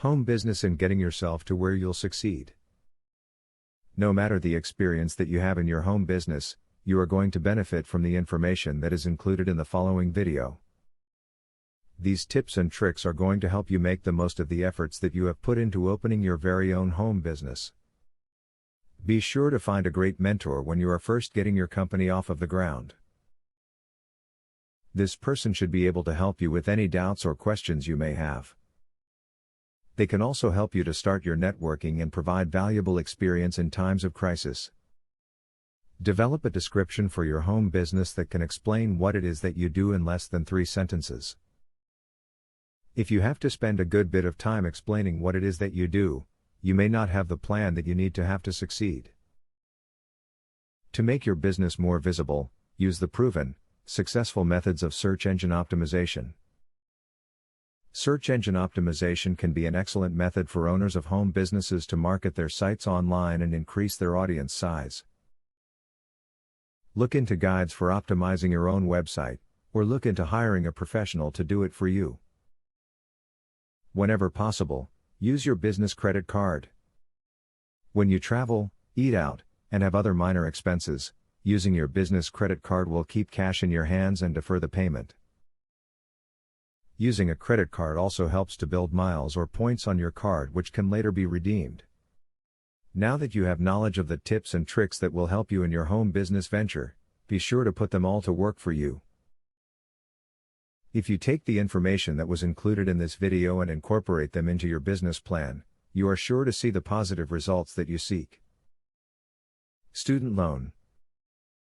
Home business and getting yourself to where you'll succeed. No matter the experience that you have in your home business, you are going to benefit from the information that is included in the following video. These tips and tricks are going to help you make the most of the efforts that you have put into opening your very own home business. Be sure to find a great mentor when you are first getting your company off of the ground. This person should be able to help you with any doubts or questions you may have. They can also help you to start your networking and provide valuable experience in times of crisis. Develop a description for your home business that can explain what it is that you do in less than 3 sentences. If you have to spend a good bit of time explaining what it is that you do, you may not have the plan that you need to have to succeed. To make your business more visible, use the proven, successful methods of search engine optimization. Search engine optimization can be an excellent method for owners of home businesses to market their sites online and increase their audience size. Look into guides for optimizing your own website, or look into hiring a professional to do it for you. Whenever possible, use your business credit card. When you travel, eat out, and have other minor expenses, using your business credit card will keep cash in your hands and defer the payment. Using a credit card also helps to build miles or points on your card which can later be redeemed. Now that you have knowledge of the tips and tricks that will help you in your home business venture, be sure to put them all to work for you. If you take the information that was included in this video and incorporate them into your business plan, you are sure to see the positive results that you seek. Student loan.